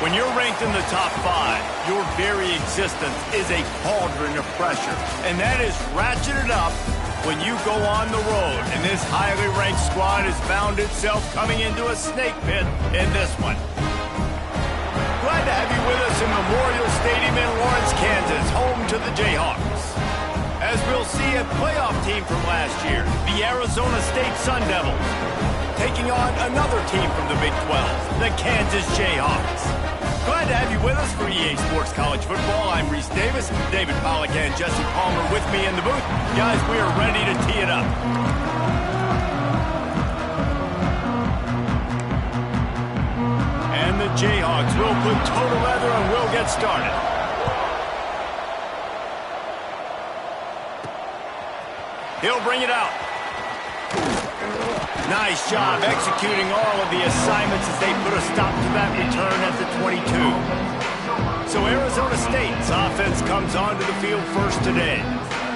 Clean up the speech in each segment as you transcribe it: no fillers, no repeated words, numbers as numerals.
When you're ranked in the top 5, your very existence is a cauldron of pressure. And that is ratcheted up when you go on the road. And this highly ranked squad has found itself coming into a snake pit in this one. Glad to have you with us in Memorial Stadium in Lawrence, Kansas, home to the Jayhawks. As we'll see a playoff team from last year, the Arizona State Sun Devils, taking on another team from the Big 12, the Kansas Jayhawks. Glad to have you with us for EA Sports College Football. I'm Reese Davis, David Pollack and Jesse Palmer with me in the booth. Guys, we are ready to tee it up. And the Jayhawks will put total leather and we'll get started. He'll bring it out. Nice job executing all of the assignments as they put a stop to that return at the 22. So Arizona State's offense comes onto the field first today.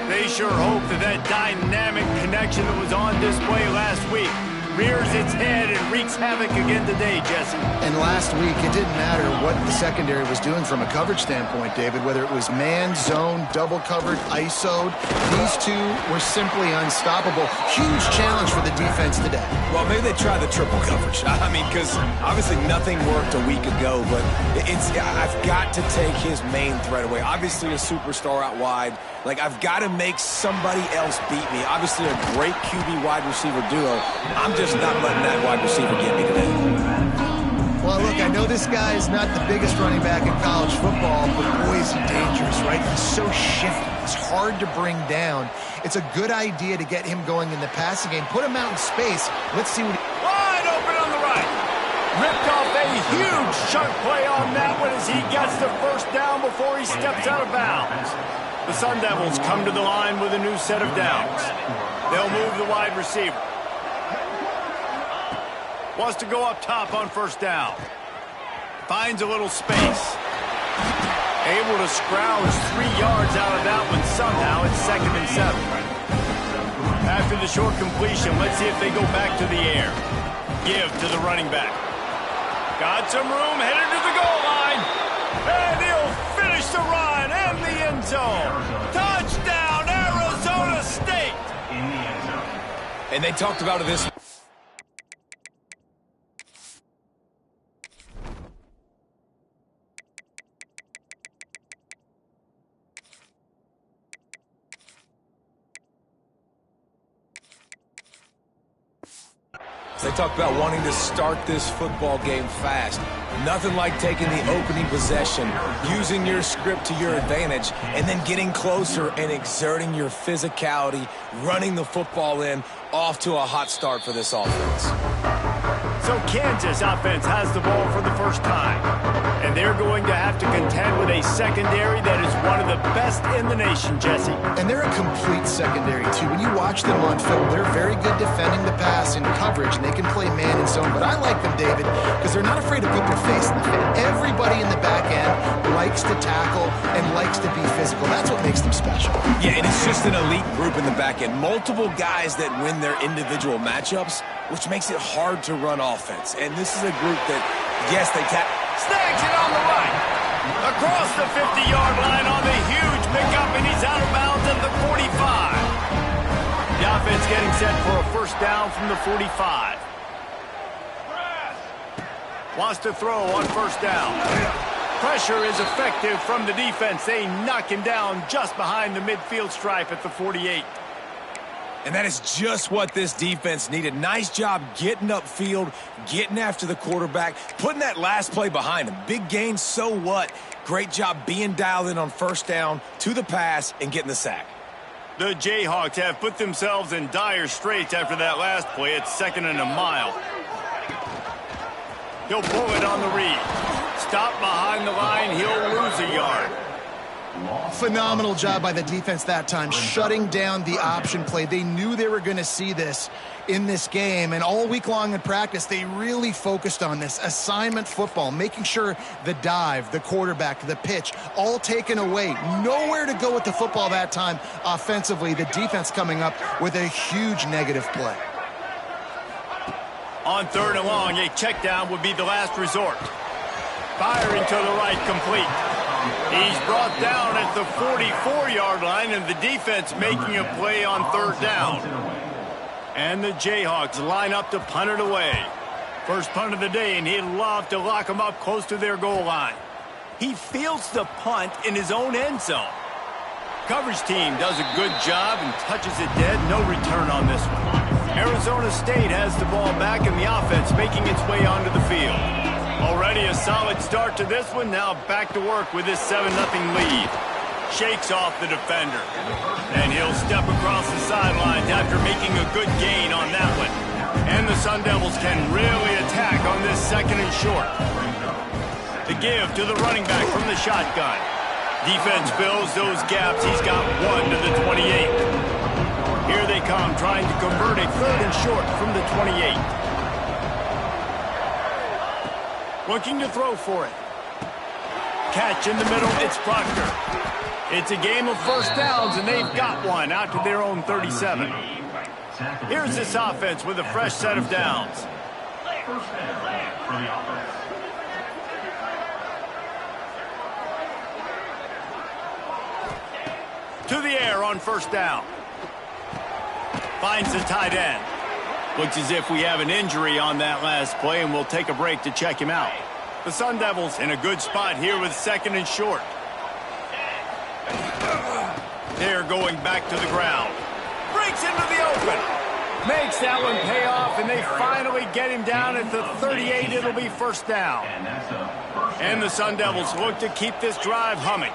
They sure hope that that dynamic connection that was on display last week rears its head and wreaks havoc again today, Jesse. And last week, it didn't matter what the secondary was doing from a coverage standpoint, David, whether it was man, zone, double covered, ISO'd. These two were simply unstoppable. Huge challenge for the defense today. Well, maybe they try the triple coverage. I mean, because obviously nothing worked a week ago, but I've got to take his main threat away. Obviously a superstar out wide. Like, I've got to make somebody else beat me. Obviously a great QB wide receiver duo. I'm just not letting that wide receiver get me today. Well, look, I know this guy is not the biggest running back in college football, but boy, is he dangerous, right? He's so shifty. He's hard to bring down. It's a good idea to get him going in the passing game. Put him out in space. Let's see what he... Wide open on the right. Ripped off a huge chunk play on that one as he gets the first down before he steps out of bounds. The Sun Devils come to the line with a new set of downs. They'll move the wide receiver. Wants to go up top on first down. Finds a little space. Able to scrounge 3 yards out of that one somehow. It's 2nd and 7. After the short completion, let's see if they go back to the air. Give to the running back. Got some room, headed to the goal line. And he'll finish the run in the end zone. Touchdown, Arizona State. And they talked about this. They talk about wanting to start this football game fast. Nothing like taking the opening possession, using your script to your advantage, and then getting closer and exerting your physicality, running the football in, off to a hot start for this offense. So Kansas offense has the ball for the first time. And they're going to have to contend with a secondary that is one of the best in the nation, Jesse. And they're a complete secondary, too. When you watch them on film, they're very good defending the pass in coverage, and they can play man and zone. But I like them, David, because they're not afraid to put their face in the fit. Everybody in the back end likes to tackle and likes to be physical. That's what makes them special. Yeah, and it's just an elite group in the back end. Multiple guys that win their individual matchups, which makes it hard to run offense. And this is a group that, yes, they snags it on the right. Across the 50-yard line on the huge pickup, and he's out of bounds at the 45. The offense getting set for a first down from the 45. Wants to throw on first down. Pressure is effective from the defense. They knock him down just behind the midfield stripe at the 48. And that is just what this defense needed. Nice job getting upfield, getting after the quarterback, putting that last play behind him. Big gain, so what? Great job being dialed in on first down to the pass and getting the sack. The Jayhawks have put themselves in dire straits after that last play. It's 2nd and a mile. He'll pull it on the read. Stop behind the line. He'll lose a yard. Phenomenal job by the defense that time, shutting down the option play. They knew they were going to see this in this game, and all week long in practice, they really focused on this assignment football, making sure the dive, the quarterback, the pitch, all taken away. Nowhere to go with the football that time offensively. The defense coming up with a huge negative play. On 3rd and long, a check down would be the last resort. Firing to the right, complete. He's brought down at the 44-yard line, and the defense making a play on 3rd down. And the Jayhawks line up to punt it away. First punt of the day, and he'd love to lock them up close to their goal line. He fields the punt in his own end zone. Coverage team does a good job and touches it dead. No return on this one. Arizona State has the ball back, and the offense making its way onto the field. Already a solid start to this one. Now back to work with this 7-0 lead. Shakes off the defender. And he'll step across the sidelines after making a good gain on that one. And the Sun Devils can really attack on this 2nd and short. The give to the running back from the shotgun. Defense fills those gaps. He's got 1 to the 28. Here they come, trying to convert a 3rd and short from the 28. Looking to throw for it. Catch in the middle, it's Proctor. It's a game of first downs, and they've got one out to their own 37. Here's this offense with a fresh set of downs. To the air on 1st down. Finds the tight end. Looks as if we have an injury on that last play, and we'll take a break to check him out. The Sun Devils in a good spot here with 2nd and short. They're going back to the ground. Breaks into the open. Makes that one pay off, and they finally get him down at the 38. It'll be 1st down. And the Sun Devils look to keep this drive humming.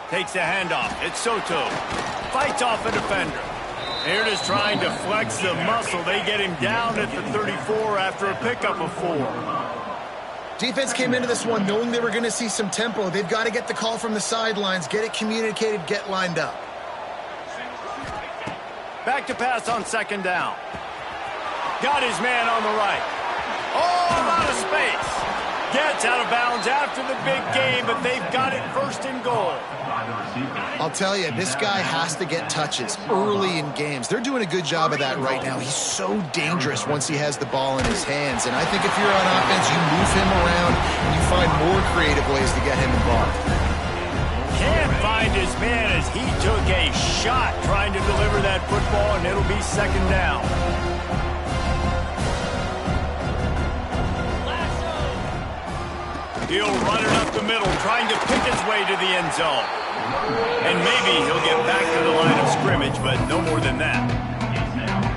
Takes the handoff. It's Soto. Fights off a defender. They're just trying to flex the muscle. They get him down at the 34 after a pickup of 4. Defense came into this one knowing they were going to see some tempo. They've got to get the call from the sidelines, get it communicated, get lined up. Back to pass on 2nd down. Got his man on the right. Oh, out of space. Gets out of bounds after the big game, but they've got it 1st and goal. I'll tell you, this guy has to get touches early in games. They're doing a good job of that right now. He's so dangerous once he has the ball in his hands. And I think if you're on offense, you move him around and you find more creative ways to get him involved. Can't find his man as he took a shot trying to deliver that football, and it'll be 2nd down. He'll run it up the middle, trying to pick his way to the end zone. And maybe he'll get back to the line of scrimmage, but no more than that.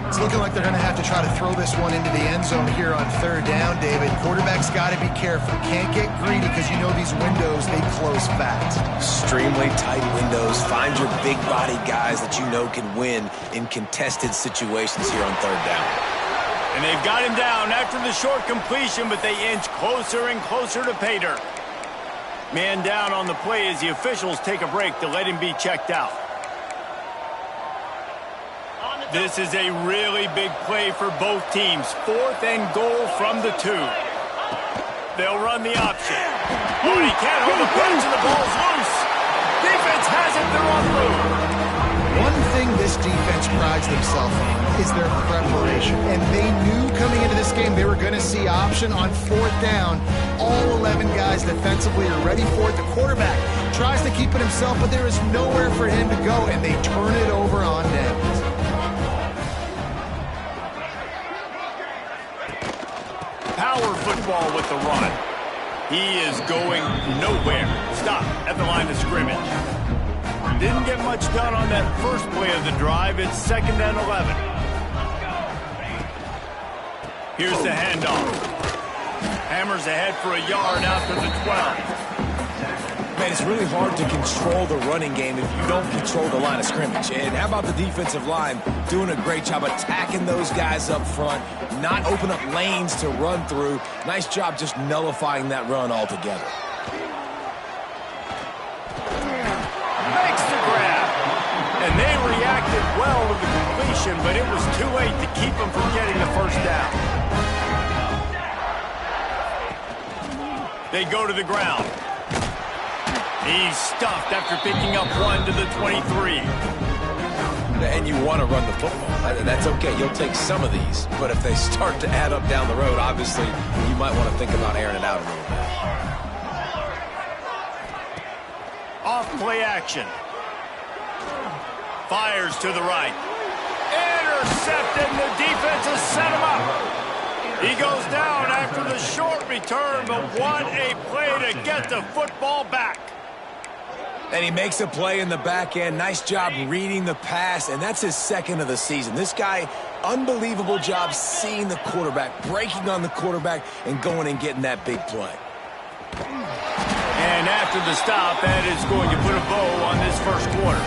It's looking like they're going to have to try to throw this one into the end zone here on 3rd down, David. Quarterback's got to be careful. Can't get greedy because you know these windows, they close fast. Extremely tight windows. Find your big body guys that you know can win in contested situations here on 3rd down. And they've got him down after the short completion, but they inch closer and closer to pay dirt. Man down on the play as the officials take a break to let him be checked out. This is a really big play for both teams. 4th and goal from the 2. They'll run the option. Oh, and he can't hold the punch, and the ball's loose. Defense has it. They're on route. One thing this defense prides themselves on is their preparation. And they knew coming into this game they were going to see option on 4th down. All 11 guys defensively are ready for it. The quarterback tries to keep it himself, but there is nowhere for him to go, and they turn it over on downs. Power football with the run. He is going nowhere. Stop at the line of scrimmage. Didn't get much done on that first play of the drive. It's 2nd and 11. Here's the handoff. Hammers ahead for a yard out to the 12. Man, it's really hard to control the running game if you don't control the line of scrimmage. And how about the defensive line doing a great job attacking those guys up front, not open up lanes to run through. Nice job just nullifying that run altogether. Makes the grab. And they reacted well to the completion, but it was too late to keep them from getting the 1st down. They go to the ground. He's stuffed after picking up 1 to the 23. and you want to run the football. That's okay. You'll take some of these. But if they start to add up down the road, obviously, you might want to think about airing it out a little bit. Off play action. Fires to the right. Intercepted, and the defense has set him up. He goes down after the short return, but what a play to get the football back. And he makes a play in the back end. Nice job reading the pass, and that's his second of the season. This guy, unbelievable job seeing the quarterback, breaking on the quarterback, and going and getting that big play. And after the stop, that is going to put a bow on this first quarter.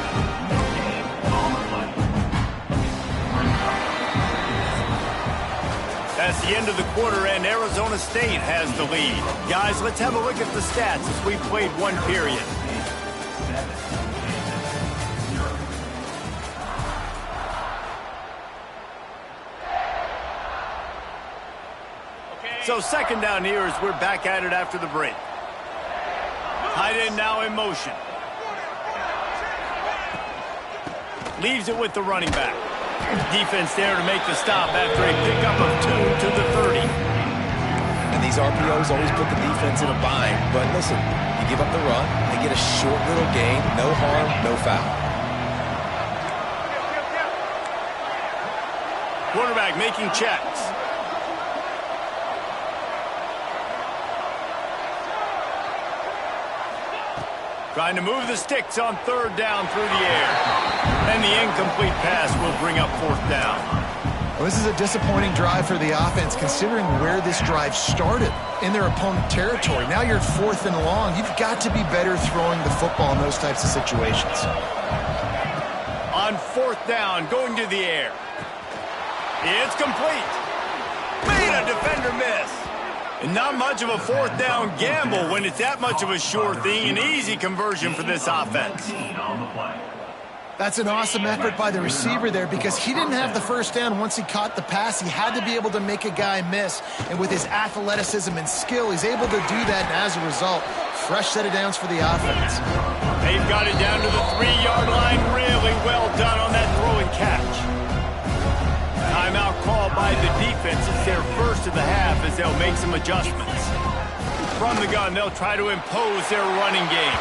That's the end of the quarter, and Arizona State has the lead. Guys, let's have a look at the stats as we played one period. So second down here as we're back at it after the break. Tight end now in motion. Leaves it with the running back. Defense there to make the stop after a pickup of 2 to the 30. And these RPOs always put the defense in a bind. But listen, you give up the run, they get a short little gain, no harm, no foul. Quarterback making checks. Trying to move the sticks on third down through the air. And the incomplete pass will bring up fourth down. Well, this is a disappointing drive for the offense, considering where this drive started in their opponent territory. Now you're at 4th and long. You've got to be better throwing the football in those types of situations. On 4th down, going to the air. It's complete. Made a defender miss. And not much of a 4th down gamble when it's that much of a sure thing. An easy conversion for this offense. That's an awesome effort by the receiver there, because he didn't have the first down once he caught the pass. He had to be able to make a guy miss. And with his athleticism and skill, he's able to do that. And as a result, fresh set of downs for the offense. They've got it down to the 3-yard line. Really well done on that throw and catch. Timeout called by the defense. It's their first of the half as they'll make some adjustments. From the gun, they'll try to impose their running game.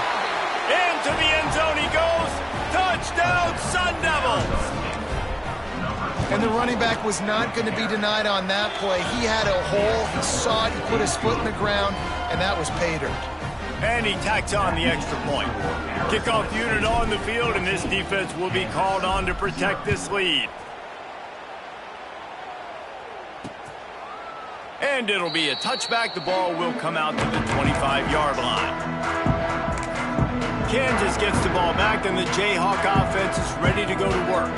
Into the end zone he goes. Touchdown, Sun Devils! And the running back was not going to be denied on that play. He had a hole, he saw it, he put his foot in the ground, and that was pay dirt. And he tacks on the extra point. Kickoff unit on the field, and this defense will be called on to protect this lead. And it'll be a touchback. The ball will come out to the 25-yard line. Kansas gets the ball back, and the Jayhawk offense is ready to go to work.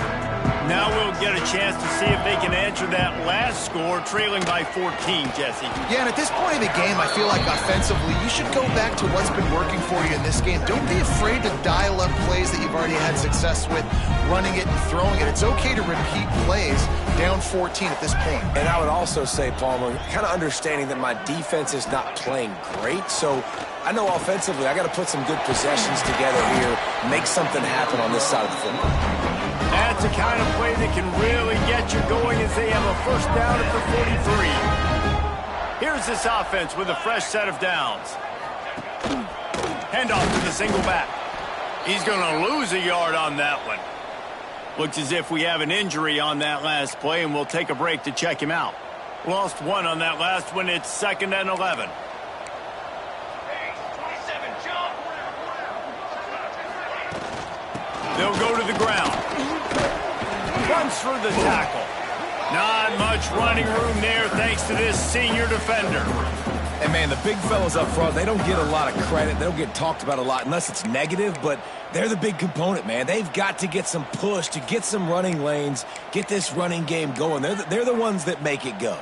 Now we'll get a chance to see if they can answer that last score, trailing by 14, Jesse. Yeah, and at this point in the game, I feel like offensively, you should go back to what's been working for you in this game. Don't be afraid to dial up plays that you've already had success with, running it and throwing it. It's okay to repeat plays down 14 at this point. And I would also say, Palmer, kind of understanding that my defense is not playing great, so I know offensively I got to put some good possessions together here, make something happen on this side of the football. That's the kind of play that can really get you going as they have a first down at the 43. Here's this offense with a fresh set of downs. Handoff to the single back. He's going to lose a yard on that one. Looks as if we have an injury on that last play, and we'll take a break to check him out. Lost one on that last one. It's 2nd and 11. They'll go to the ground. Runs through the tackle. Not much running room there thanks to this senior defender. And, man, the big fellas up front, they don't get a lot of credit. They don't get talked about a lot unless it's negative, but they're the big component, man. They've got to get some push, to get some running lanes, get this running game going. They're the ones that make it go.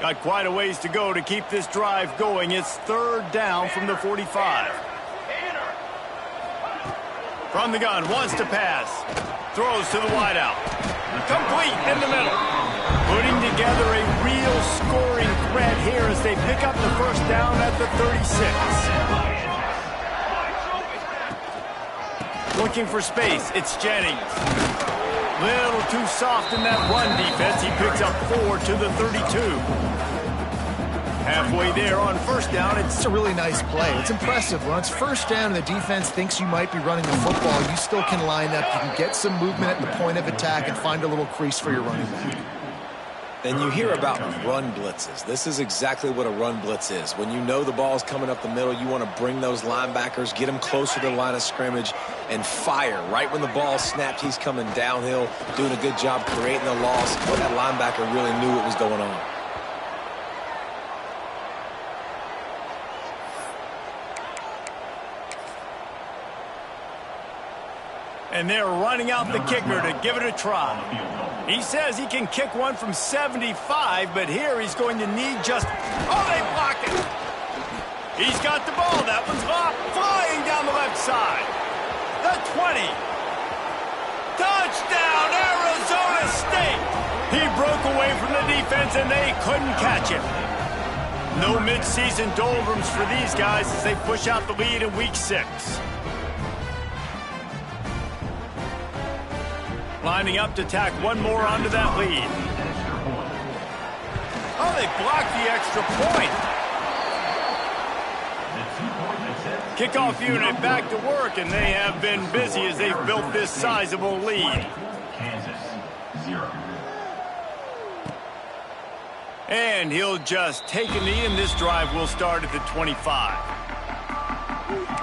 Got quite a ways to go to keep this drive going. It's 3rd down from the 45. From the gun, wants to pass. Throws to the wideout. Complete in the middle. Putting together a real scoring threat here as they pick up the first down at the 36. Looking for space, it's Jennings. Little too soft in that run defense. He picks up 4 to the 32. Halfway there on first down. It's a really nice play. It's impressive. When it's first down and the defense thinks you might be running the football, you still can line up. You can get some movement at the point of attack and find a little crease for your running back. And you hear about run blitzes. This is exactly what a run blitz is. When you know the ball's coming up the middle, you want to bring those linebackers, get them closer to the line of scrimmage, and fire. Right when the ball snapped, he's coming downhill, doing a good job creating the loss. That linebacker really knew what was going on. And they're running out the kicker to give it a try. He says he can kick one from 75, but here he's going to need just... Oh, they block it! He's got the ball. That one's off, flying down the left side. The 20. Touchdown, Arizona State! He broke away from the defense, and they couldn't catch him. No midseason doldrums for these guys as they push out the lead in Week 6. Lining up to tack one more onto that lead. Oh, they blocked the extra point. Kickoff unit back to work, and they have been busy as they've built this sizable lead. And he'll just take a knee, and this drive will start at the 25.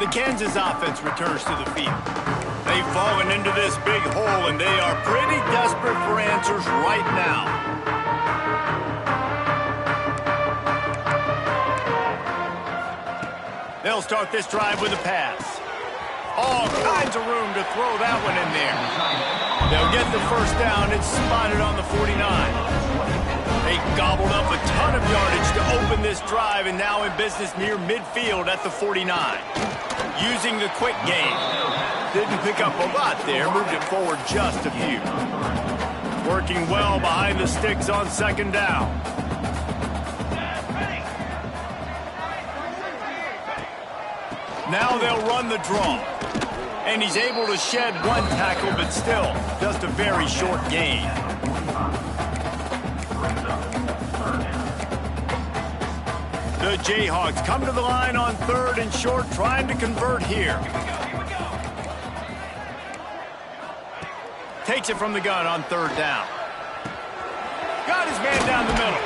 The Kansas offense returns to the field. They've fallen into this big hole, and they are pretty desperate for answers right now. They'll start this drive with a pass. All kinds of room to throw that one in there. They'll get the first down. It's spotted on the 49. They gobbled up a ton of yardage to open this drive, and now in business near midfield at the 49. Using the quick game. Didn't pick up a lot there, moved it forward just a few. Working well behind the sticks on second down. Now they'll run the draw. And he's able to shed one tackle, but still, just a very short gain. The Jayhawks come to the line on third and short, trying to convert here. Takes it from the gun on third down. Got his man down the middle.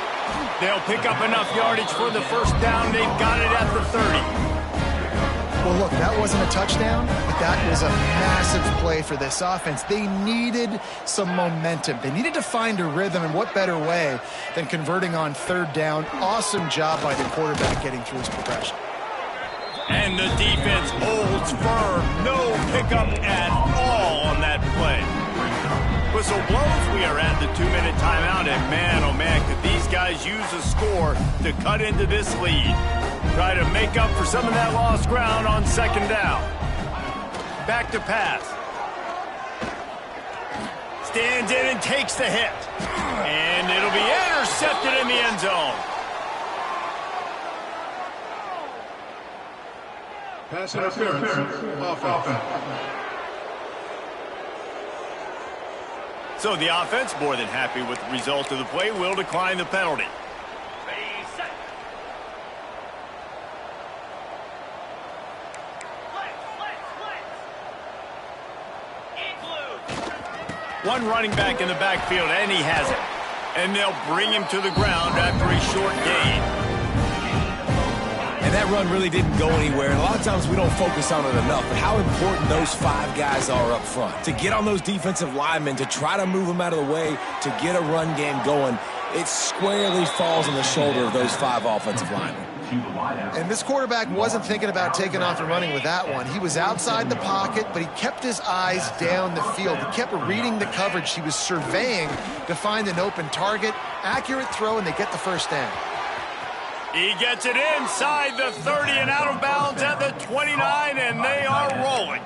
They'll pick up enough yardage for the first down. They've got it at the 30. Well, look, that wasn't a touchdown, but that was a massive play for this offense. They needed some momentum. They needed to find a rhythm, and what better way than converting on third down. Awesome job by the quarterback getting through his progression. And the defense holds firm. No pickup at all on that play. Whistle blows. We are at the 2-minute timeout, and man, oh man, could these guys use a score to cut into this lead. Try to make up for some of that lost ground on second down. Back to pass. Stands in and takes the hit. And it'll be intercepted in the end zone. Pass interference. Offense. So the offense, more than happy with the result of the play, will decline the penalty. One running back in the backfield, and he has it. And they'll bring him to the ground after a short gain. And that run really didn't go anywhere. And a lot of times we don't focus on it enough, but how important those 5 guys are up front. To get on those defensive linemen, to try to move them out of the way, to get a run game going, it squarely falls on the shoulder of those 5 offensive linemen. And this quarterback wasn't thinking about taking off and running with that one. He was outside the pocket, but he kept his eyes down the field. He kept reading the coverage. He was surveying to find an open target. Accurate throw, and they get the first down. He gets it inside the 30 and out of bounds at the 29, and they are rolling.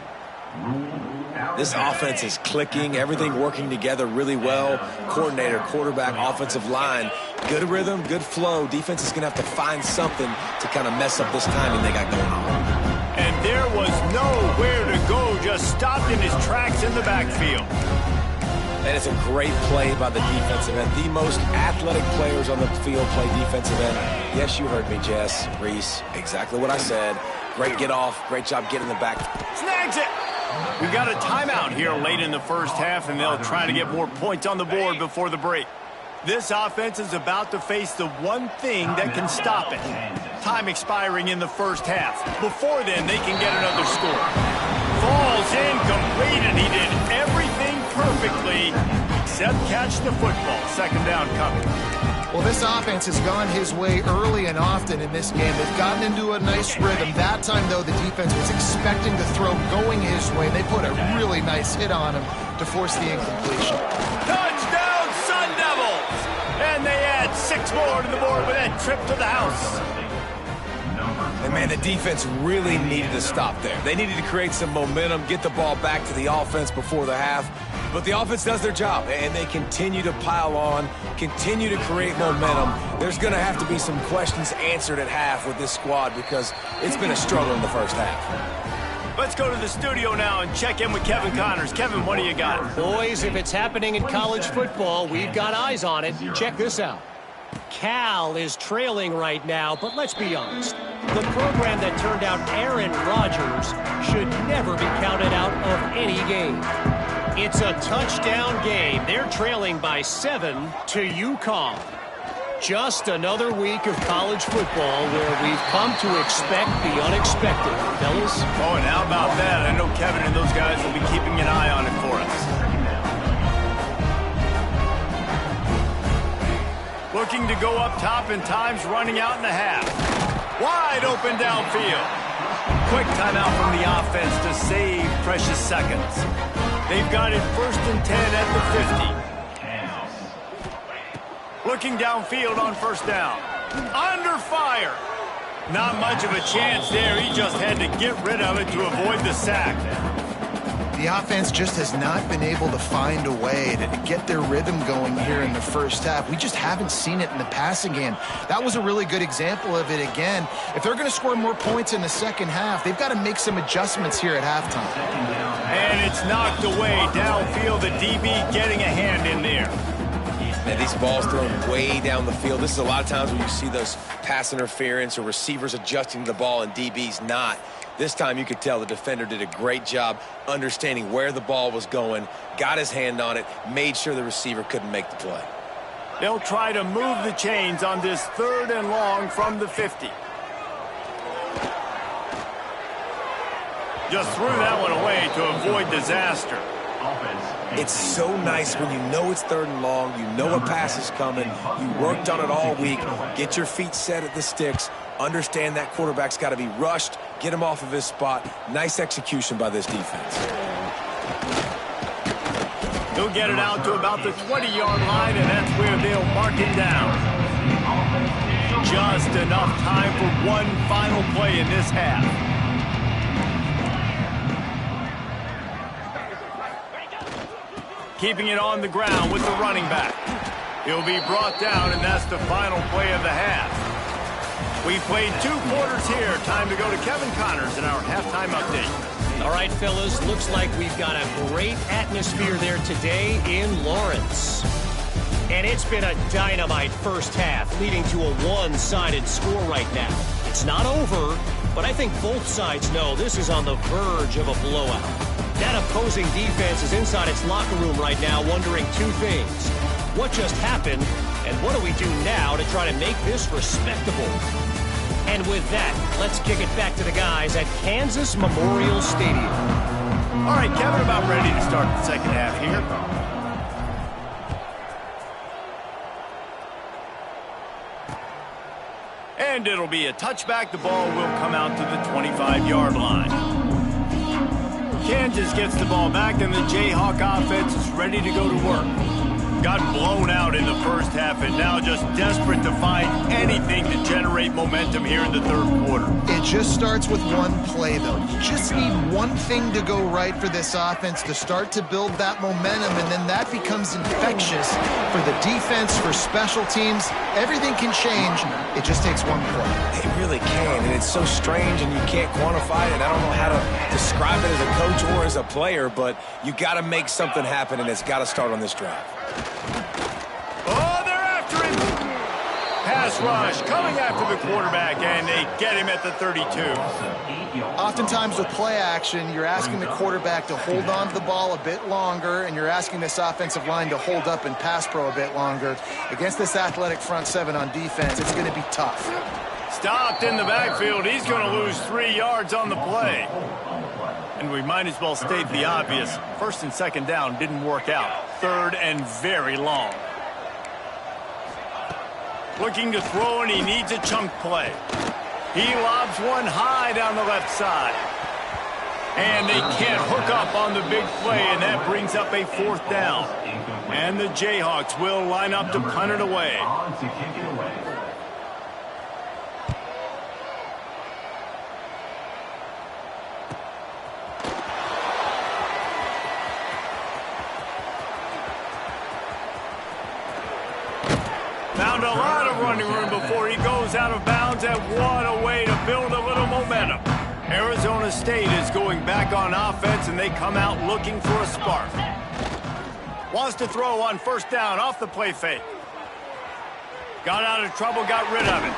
This offense is clicking, everything working together really well. Coordinator, quarterback, offensive line, good rhythm, good flow. Defense is going to have to find something to kind of mess up this timing they got going on. And there was nowhere to go, just stopped in his tracks in the backfield. And it's a great play by the defensive end. The most athletic players on the field play defensive end. Yes, you heard me, Jess, Reese. Exactly what I said. Great get off. Great job getting the back. Snags it. We got a timeout here late in the first half, and they'll try to get more points on the board before the break. This offense is about to face the one thing that can stop it. Time expiring in the first half. Before then, they can get another score. Falls incomplete, and he did everything perfectly except catch the football. Second down coming. Well, this offense has gone his way early and often in this game. They've gotten into a nice rhythm. That time, though, the defense was expecting the throw going his way. They put a really nice hit on him to force the incompletion. Touchdown, Sun Devils! And they add 6 more to the board with that trip to the house. And, man, the defense really needed to stop there. They needed to create some momentum, get the ball back to the offense before the half. But the offense does their job, and they continue to pile on, continue to create momentum. There's going to have to be some questions answered at half with this squad because it's been a struggle in the first half. Let's go to the studio now and check in with Kevin Connors. Kevin, what do you got? Boys, if it's happening in college football, we've got eyes on it. Check this out. Cal is trailing right now, but let's be honest. The program that turned out Aaron Rodgers should never be counted out of any game. It's a touchdown game. They're trailing by 7 to UConn. Just another week of college football where we've come to expect the unexpected, fellas. Oh, and how about that? I know Kevin and those guys will be keeping an eye on it for us. Looking to go up top, and time's running out in the half. Wide open downfield. Quick timeout from the offense to save precious seconds. They've got it 1st and 10 at the 50. Looking downfield on 1st down. Under fire. Not much of a chance there. He just had to get rid of it to avoid the sack. The offense just has not been able to find a way to get their rhythm going here in the first half. We just haven't seen it in the passing game. That was a really good example of it again. If they're going to score more points in the second half, they've got to make some adjustments here at halftime. And it's knocked away downfield. The DB getting a hand in there. And these balls thrown way down the field. This is a lot of times when you see those pass interference or receivers adjusting the ball and DBs not. This time you could tell the defender did a great job understanding where the ball was going, got his hand on it, made sure the receiver couldn't make the play. They'll try to move the chains on this 3rd and long from the 50. Just threw that one away to avoid disaster. It's so nice when you know it's 3rd and long, you know a pass is coming, you worked on it all week, get your feet set at the sticks, understand that quarterback's got to be rushed, get him off of his spot. Nice execution by this defense. He'll get it out to about the 20-yard line, and that's where they'll mark it down. Just enough time for one final play in this half. Keeping it on the ground with the running back. He'll be brought down, and that's the final play of the half. We've played 2 quarters here. Time to go to Kevin Connors in our halftime update. All right, fellas, looks like we've got a great atmosphere there today in Lawrence. And it's been a dynamite first half, leading to a one-sided score right now. It's not over, but I think both sides know this is on the verge of a blowout. That opposing defense is inside its locker room right now wondering 2 things. What just happened, and what do we do now to try to make this respectable? And with that, let's kick it back to the guys at Kansas Memorial Stadium. All right, Kevin, about ready to start the second half here. And it'll be a touchback. The ball will come out to the 25-yard line. Kansas gets the ball back, and the Jayhawk offense is ready to go to work. got blown out in the first half and now just desperate to find anything to generate momentum here in the third quarter. It just starts with one play, though. You just need one thing to go right for this offense to start to build that momentum, and then that becomes infectious for the defense, for special teams. Everything can change. It just takes one play. It really can, and it's so strange, and you can't quantify it. I don't know how to describe it as a coach or as a player, but you got to make something happen, and it's got to start on this drive. Oh, they're after him. Pass rush coming after the quarterback, and they get him at the 32. Oftentimes with play action, you're asking the quarterback to hold on to the ball a bit longer, and you're asking this offensive line to hold up and pass pro a bit longer. Against this athletic front seven on defense, it's going to be tough. Stopped in the backfield. He's going to lose 3 yards on the play. And we might as well state the obvious. First and second down didn't work out. Third and very long. Looking to throw, and he needs a chunk play. He lobs one high down the left side. And they can't hook up on the big play, and that brings up a fourth down. And the Jayhawks will line up to punt it away. Found a lot of running room before he goes out of bounds, and what a way to build a little momentum. Arizona State is going back on offense, and they come out looking for a spark. Wants to throw on first down off the play fake. Got out of trouble, got rid of it.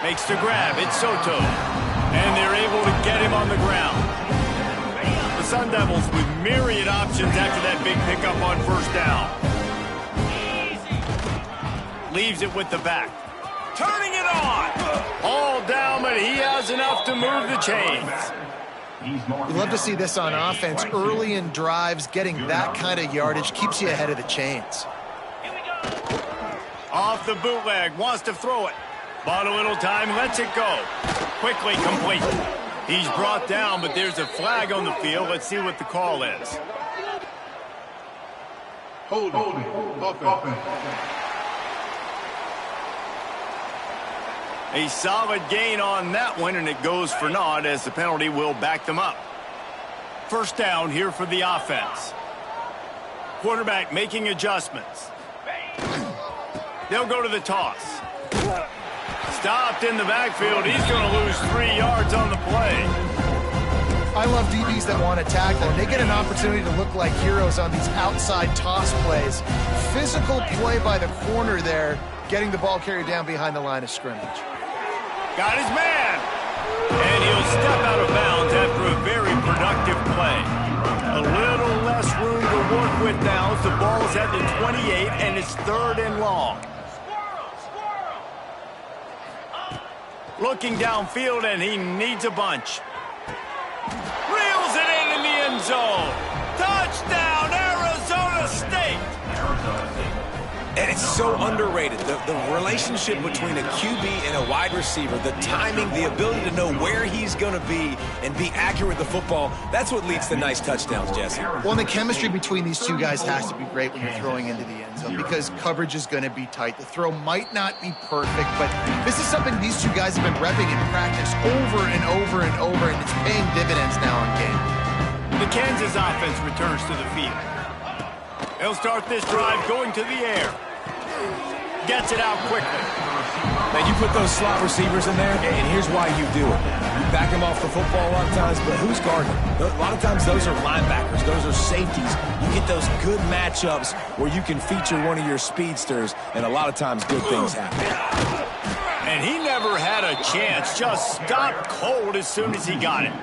Makes the grab, it's Soto. And they're able to get him on the ground. The Sun Devils with myriad options after that big pickup on first down. Leaves it with the back. Turning it on. All down, but he has enough to move the chains. We love to see this on offense. Early in drives, getting that kind of yardage keeps you ahead of the chains. Off the bootleg, wants to throw it. Bought a little time, lets it go. Quickly complete. He's brought down, but there's a flag on the field. Let's see what the call is. Holding. Offense. A solid gain on that one, and it goes for naught as the penalty will back them up. First down here for the offense. Quarterback making adjustments. They'll go to the toss. Stopped in the backfield. He's going to lose 3 yards on the play. I love DBs that want to tackle, and they get an opportunity to look like heroes on these outside toss plays. Physical play by the corner there, getting the ball carried down behind the line of scrimmage. Got his man. And he'll step out of bounds after a very productive play. A little less room to work with now as the ball's at the 28 and it's third and long. Looking downfield, and he needs a bunch. Reels it in the end zone. Touchdown, Arizona State. And it's so underrated. The relationship between a QB and a wide receiver, the timing, the ability to know where he's going to be and be accurate with the football, that's what leads to nice touchdowns, Jesse. Well, and the chemistry between these two guys has to be great when you're throwing into the end zone because coverage is going to be tight. The throw might not be perfect, but this is something these two guys have been repping in practice over and over and over, and it's paying dividends now in game. The Kansas offense returns to the field. He'll start this drive going to the air. Gets it out quickly. Now, you put those slot receivers in there, and here's why you do it. You back them off the football a lot of times, but who's guarding? A lot of times those are linebackers. Those are safeties. You get those good matchups where you can feature one of your speedsters, and a lot of times good things happen. And he never had a chance. Just stopped cold as soon as he got it.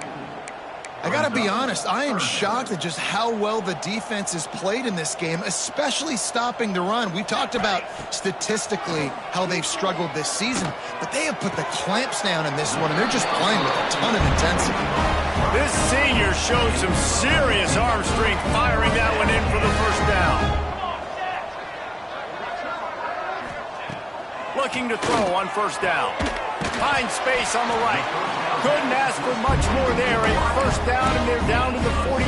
I got to be honest, I am shocked at just how well the defense has played in this game, especially stopping the run. We talked about statistically how they've struggled this season, but they have put the clamps down in this one, and they're just playing with a ton of intensity. This senior showed some serious arm strength firing that one in for the first down. Looking to throw on first down. Finds space on the right. Couldn't ask for much more there. A first down, and they're down to the 42.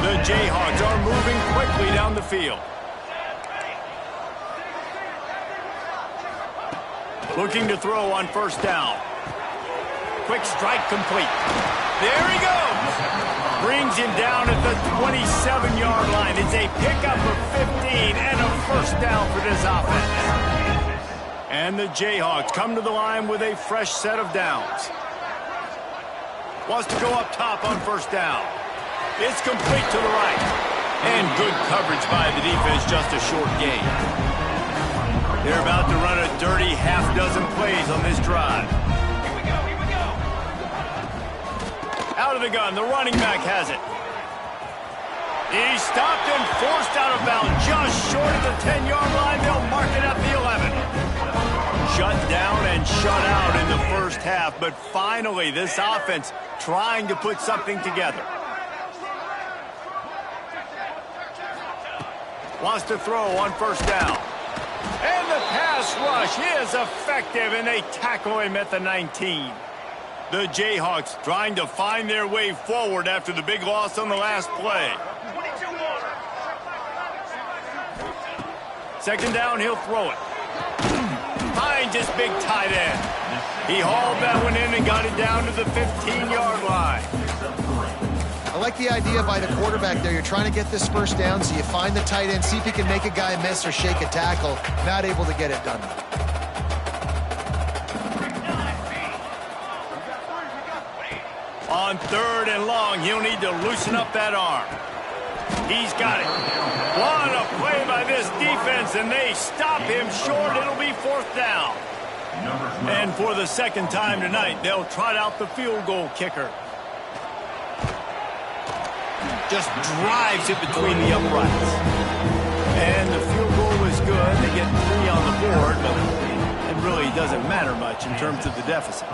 The Jayhawks are moving quickly down the field. Looking to throw on first down. Quick strike complete. There he goes. Brings him down at the 27-yard line. It's a pickup of 15 and a first down for this offense. And the Jayhawks come to the line with a fresh set of downs. Wants to go up top on first down. It's complete to the right. And good coverage by the defense, just a short gain. They're about to run a dirty half-dozen plays on this drive. Out of the gun, the running back has it. He's stopped and forced out of bounds just short of the 10-yard line. They'll mark it at the 11. Shut down and shut out in the first half, but finally this offense trying to put something together. Wants to throw on first down. And the pass rush is effective, and they tackle him at the 19. The Jayhawks trying to find their way forward after the big loss on the last play. Second down, he'll throw it. Finds his big tight end. He hauled that one in and got it down to the 15-yard line. I like the idea by the quarterback there. You're trying to get this first down, so you find the tight end, see if he can make a guy miss or shake a tackle. Not able to get it done. On third and long, he'll need to loosen up that arm. He's got it. What a play by this defense, and they stop him short. It'll be fourth down. And for the second time tonight, they'll trot out the field goal kicker. Just drives it between the uprights. And the field goal is good. They get 3 on the board, but it really doesn't matter much in terms of the deficit.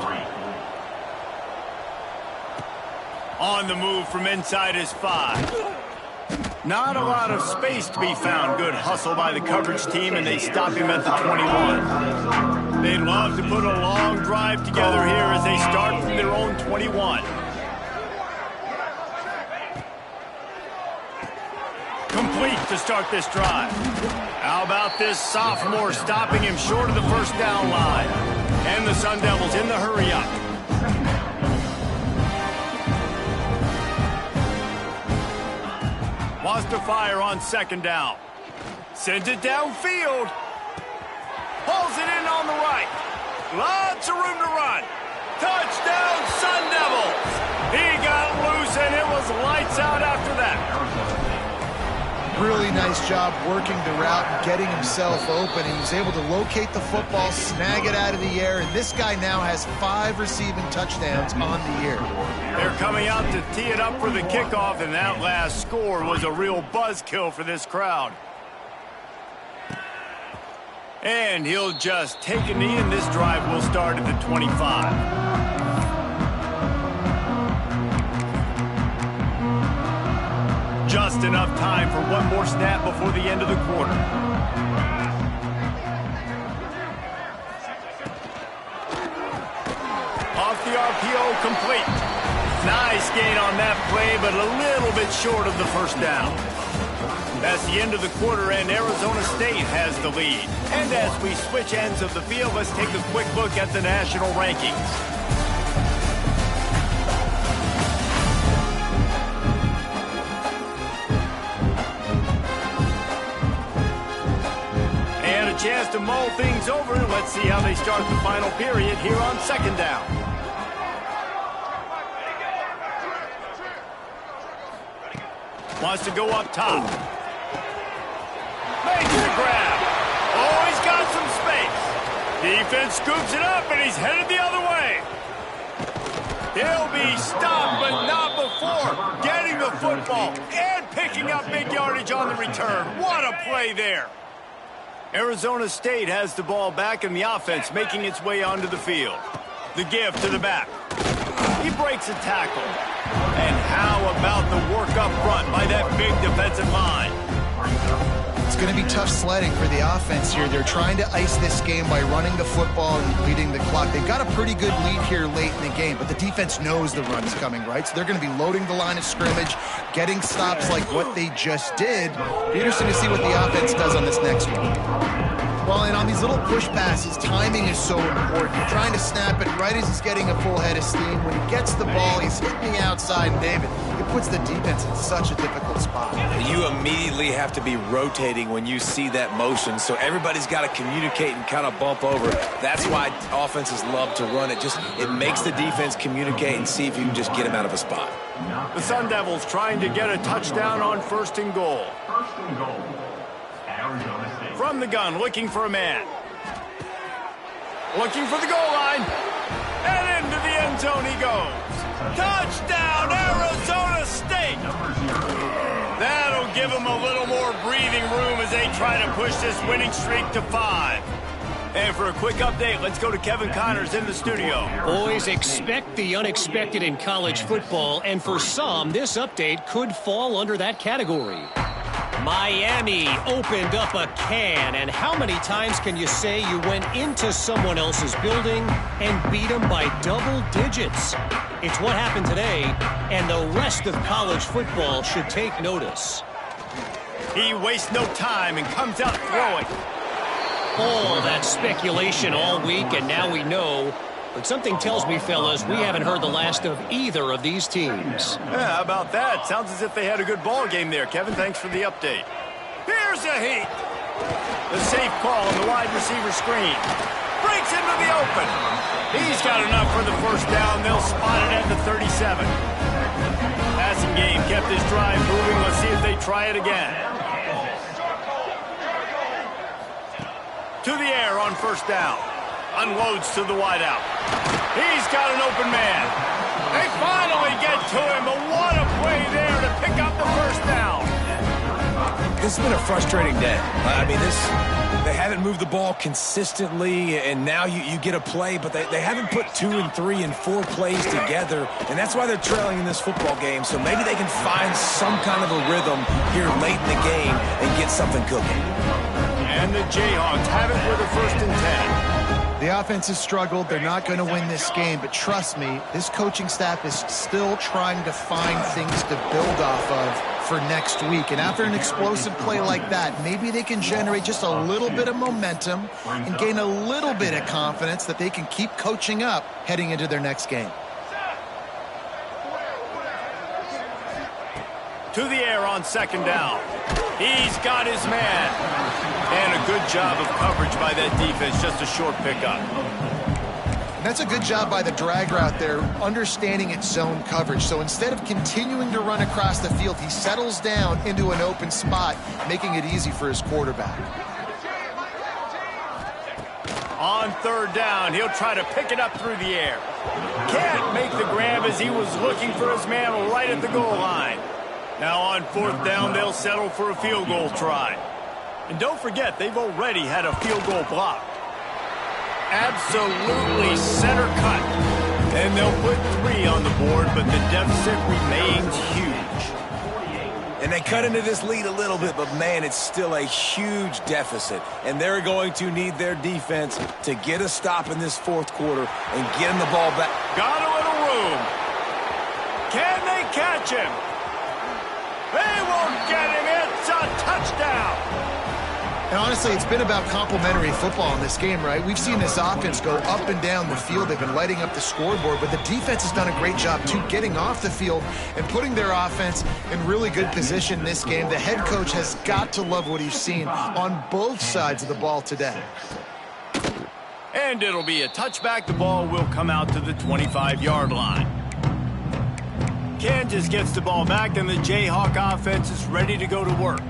On the move from inside his 5. Not a lot of space to be found. Good hustle by the coverage team, and they stop him at the 21. They'd love to put a long drive together here as they start from their own 21. Complete to start this drive. How about this sophomore stopping him short of the first down line? And the Sun Devils in the hurry-up. Wants to fire on second down. Sends it downfield. Pulls it in on the right. Lots of room to run. Touchdown, Sun Devils. He got loose, and it was lights out after that. Really nice job working the route and getting himself open. He was able to locate the football, snag it out of the air, and this guy now has 5 receiving touchdowns on the year. They're coming out to tee it up for the kickoff, and that last score was a real buzzkill for this crowd. And he'll just take a knee, and this drive will start at the 25. Just enough time for one more snap before the end of the quarter. Off the RPO, complete. Nice gain on that play, but a little bit short of the first down. That's the end of the quarter, and Arizona State has the lead. And as we switch ends of the field, let's take a quick look at the national rankings. Chance to mull things over. Let's see how they start the final period here on second down. Wants to go up top. Makes the grab. Oh, he's got some space. Defense scoops it up, and he's headed the other way. He'll be stopped, but not before getting the football and picking up big yardage on the return. What a play there. Arizona State has the ball back, and the offense making its way onto the field. The give to the back. He breaks a tackle. And how about the work up front by that big defensive line? It's going to be tough sledding for the offense here. They're trying to ice this game by running the football and leading the clock. They've got a pretty good lead here late in the game, but the defense knows the run's coming, right? So they're going to be loading the line of scrimmage, getting stops like what they just did. Be interesting to see what the offense does on this next one. Well, and on these little push passes, timing is so important. You're trying to snap it right as he's getting a full head of steam. When he gets the ball, he's hitting the outside, and David, it puts the defense in such a difficult spot. You immediately have to be rotating when you see that motion, so everybody's got to communicate and kind of bump over. That's why offenses love to run it. It makes the defense communicate and see if you can just get him out of a spot. The Sun Devils trying to get a touchdown on 1st and goal. From the gun, looking for a man. Looking for the goal line. And into the end zone he goes. Touchdown, Arizona State! That'll give them a little more breathing room as they try to push this winning streak to 5. And for a quick update, let's go to Kevin Connors in the studio. Boys, expect the unexpected in college football, and for some, this update could fall under that category. Miami opened up a can, and how many times can you say you went into someone else's building and beat them by double digits? It's what happened today, and the rest of college football should take notice. He wastes no time and comes out throwing. All that speculation all week, and now we know. But something tells me, fellas, we haven't heard the last of either of these teams. Yeah, how about that? Sounds as if they had a good ball game there. Kevin, thanks for the update. Here's a heat. The safe call on the wide receiver screen. Breaks into the open. He's got enough for the first down. They'll spot it at the 37. Passing game kept his drive moving. Let's see if they try it again. To the air on 1st down. Unloads to the wideout. He's got an open man. They finally get to him, but what a play there to pick up the first down. This has been a frustrating day. I mean, they haven't moved the ball consistently, and now you get a play, but they haven't put 2 and 3 and 4 plays together, and that's why they're trailing in this football game. So maybe they can find some kind of a rhythm here late in the game and get something cooking. And the Jayhawks have it with a 1st and 10. The offense has struggled. They're not going to win this game, but trust me, this coaching staff is still trying to find things to build off of for next week. And after an explosive play like that, maybe they can generate just a little bit of momentum and gain a little bit of confidence that they can keep coaching up heading into their next game. To the air on 2nd down. He's got his man. And a good job of coverage by that defense. Just a short pickup. That's a good job by the drag route there, understanding its zone coverage. So instead of continuing to run across the field, he settles down into an open spot, making it easy for his quarterback. On 3rd down, he'll try to pick it up through the air. Can't make the grab as he was looking for his man right at the goal line. Now on 4th down, they'll settle for a field goal try. And don't forget, they've already had a field goal block. Absolutely center cut. And they'll put 3 on the board, but the deficit remains huge. And they cut into this lead a little bit, but, man, it's still a huge deficit. And they're going to need their defense to get a stop in this 4th quarter and get him the ball back. Got a little room. Can they catch him? They won't get him. It's a touchdown. And honestly, it's been about complementary football in this game, right? We've seen this offense go up and down the field. They've been lighting up the scoreboard, but the defense has done a great job, too, getting off the field and putting their offense in really good position in this game. The head coach has got to love what he's seen on both sides of the ball today. And it'll be a touchback. The ball will come out to the 25-yard line. Kansas gets the ball back, and the Jayhawk offense is ready to go to work.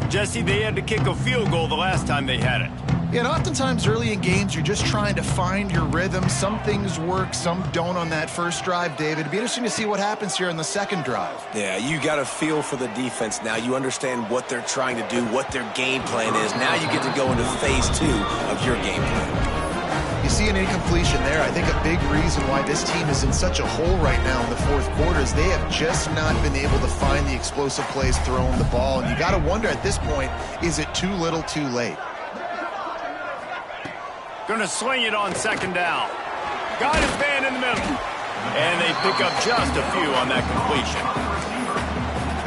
Jesse, they had to kick a field goal the last time they had it. Yeah, and oftentimes early in games, you're just trying to find your rhythm. Some things work, some don't on that first drive, David. It'd be interesting to see what happens here on the 2nd drive. Yeah, you got a feel for the defense now. You understand what they're trying to do, what their game plan is. Now you get to go into phase 2 of your game plan. You see an incompletion there. I think a big reason why this team is in such a hole right now in the 4th quarter is they have just not been able to find the explosive plays throwing the ball. And you got to wonder at this point, is it too little too late? Gonna swing it on 2nd down. Got his man in the middle. And they pick up just a few on that completion.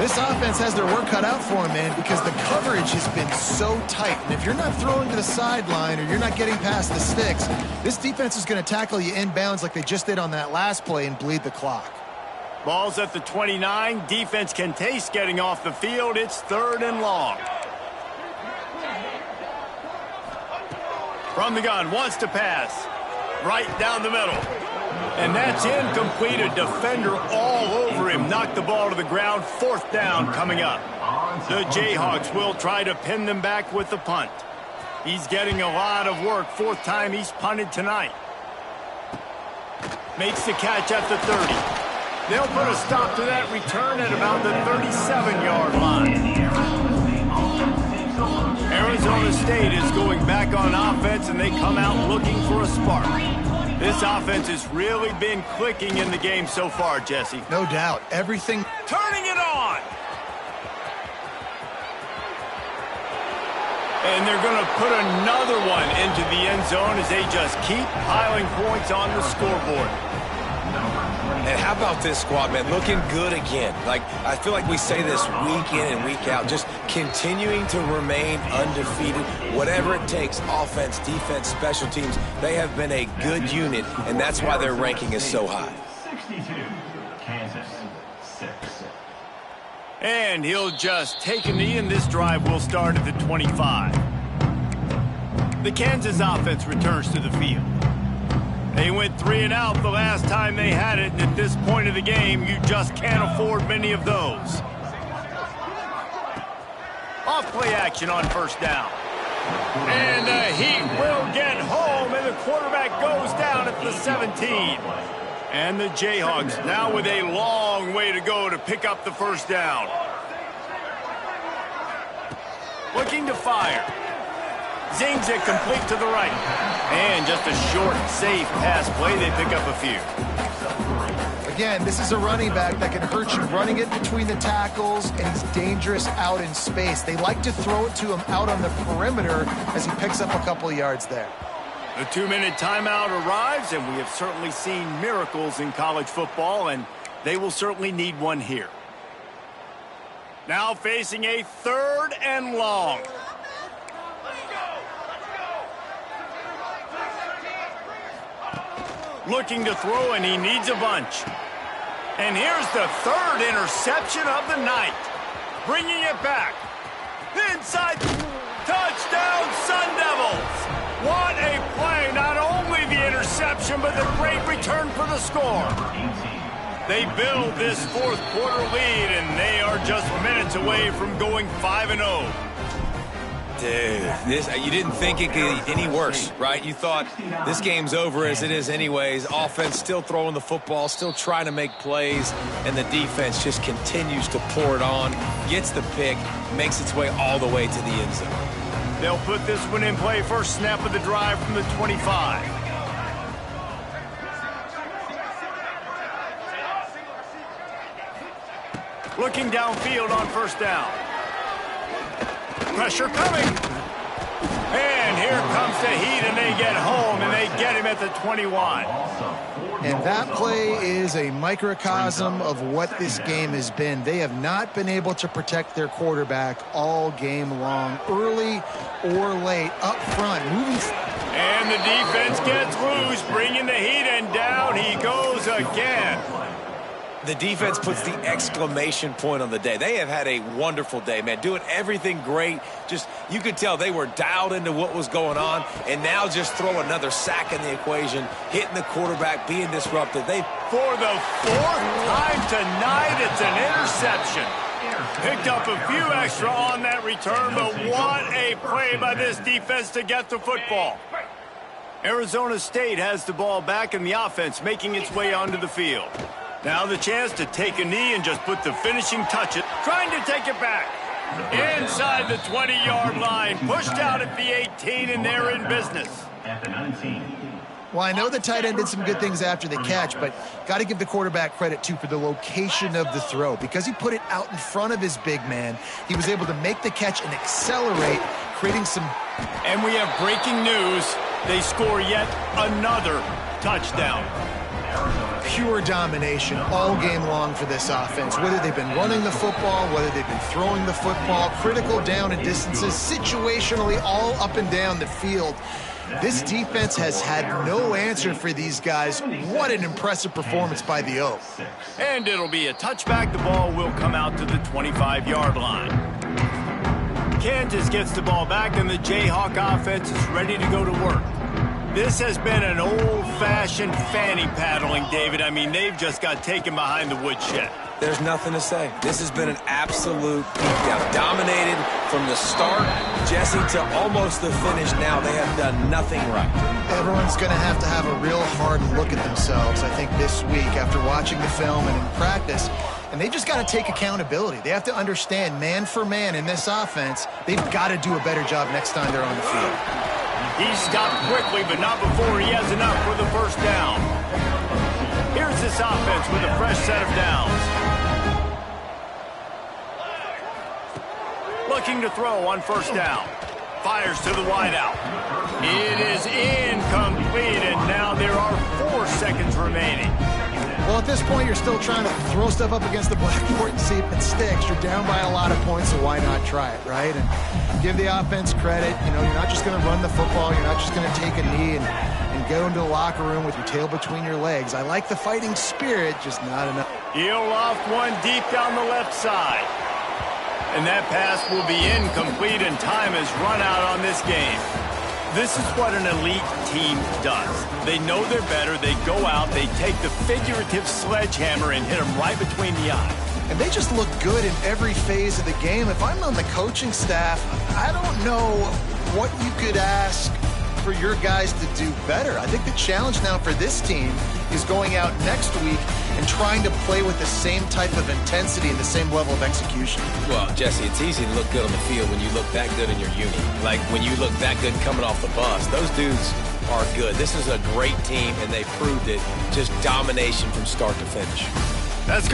This offense has their work cut out for them, man, because the coverage has been so tight. And if you're not throwing to the sideline or you're not getting past the sticks, this defense is going to tackle you inbounds like they just did on that last play and bleed the clock. Ball's at the 29. Defense can taste getting off the field. It's 3rd and long. From the gun, wants to pass. Right down the middle. And that's incomplete. A defender all over him. Knocked the ball to the ground. 4th down coming up. The Jayhawks will try to pin them back with the punt. He's getting a lot of work. 4th time he's punted tonight. Makes the catch at the 30. They'll put a stop to that return at about the 37-yard line. Arizona State is going back on offense, and they come out looking for a spark. This offense has really been clicking in the game so far, Jesse. No doubt. Everything. Turning it on. And they're going to put another one into the end zone as they just keep piling points on the scoreboard. And how about this squad, man? Looking good again. Like, I feel like we say this week in and week out, just continuing to remain undefeated. Whatever it takes, offense, defense, special teams, they have been a good unit, and that's why their ranking is so high. 62, Kansas, 6. And he'll just take a knee, and this drive will start at the 25. The Kansas offense returns to the field. They went 3 and out the last time they had it, and at this point of the game, you just can't afford many of those. Off-play action on 1st down. And the Heat will get home, and the quarterback goes down at the 17. And the Jayhawks now with a long way to go to pick up the 1st down. Looking to fire. Zings it complete to the right. And just a short, safe pass play. They pick up a few. Again, this is a running back that can hurt you running it between the tackles, and he's dangerous out in space. They like to throw it to him out on the perimeter as he picks up a couple of yards there. The 2-minute timeout arrives, and we have certainly seen miracles in college football, and they will certainly need one here. Now facing a 3rd and long. Looking to throw, and he needs a bunch. And here's the 3rd interception of the night. Bringing it back. Inside. Touchdown, Sun Devils. What a play. Not only the interception, but the great return for the score. They build this 4th quarter lead, and they are just minutes away from going 5-0. Dude, you didn't think it could get any worse, right? You thought this game's over as it is anyways. Offense still throwing the football, still trying to make plays, and the defense just continues to pour it on, gets the pick, makes its way all the way to the end zone. They'll put this one in play. First snap of the drive from the 25. Looking downfield on 1st down. Pressure coming. And here comes the Heat, and they get home, and they get him at the 21. And that play is a microcosm of what this game has been. They have not been able to protect their quarterback all game long, early or late, up front, moving. And the defense gets loose, bringing the Heat, and down he goes again. The defense puts the exclamation point on the day. They have had a wonderful day, man, doing everything great. Just, you could tell they were dialed into what was going on, and now just throw another sack in the equation, hitting the quarterback, being disruptive. For the 4th time tonight, it's an interception. Picked up a few extra on that return, but what a play by this defense to get the football. Arizona State has the ball back, and the offense making its way onto the field. Now the chance to take a knee and just put the finishing touches. Trying to take it back. Inside the 20-yard line. Pushed out at the 18, and they're in business. At the 19. Well, I know the tight end did some good things after the catch, but got to give the quarterback credit, too, for the location of the throw. Because he put it out in front of his big man, he was able to make the catch and accelerate, creating some... And we have breaking news. They score yet another touchdown. Arizona pure domination all game long for this offense. Whether they've been running the football, whether they've been throwing the football, critical down and distances, situationally all up and down the field. This defense has had no answer for these guys. What an impressive performance by the O. And it'll be a touchback. The ball will come out to the 25-yard line. Kansas gets the ball back, and the Jayhawk offense is ready to go to work. This has been an old-fashioned fanny paddling, David. I mean, they've just got taken behind the woodshed. There's nothing to say. This has been an absolute beatdown. Dominated from the start, Jesse, to almost the finish now. They have done nothing right. Everyone's going to have a real hard look at themselves, I think, this week after watching the film and in practice. And they just got to take accountability. They have to understand, man for man in this offense, they've got to do a better job next time they're on the field. He stopped quickly, but not before he has enough for the first down. Here's this offense with a fresh set of downs. Looking to throw on first down. Fires to the wideout. It is incomplete, and now there are 4 seconds remaining. Well, at this point, you're still trying to throw stuff up against the blackboard and see if it sticks. You're down by a lot of points, so why not try it, right? And give the offense credit. You know, you're not just going to run the football. You're not just going to take a knee and go into the locker room with your tail between your legs. I like the fighting spirit, just not enough. He'll loft one deep down the left side. And that pass will be incomplete, and time has run out on this game. This is what an elite team does. They know they're better. They go out, they take the figurative sledgehammer and hit them right between the eyes. And they just look good in every phase of the game. If I'm on the coaching staff, I don't know what you could ask for your guys to do better. I think the challenge now for this team is going out next week and trying to play with the same type of intensity and the same level of execution. Well, Jesse, it's easy to look good on the field when you look that good in your uni. Like when you look that good coming off the bus. Those dudes are good. This is a great team, and they proved it. Just domination from start to finish. That's good.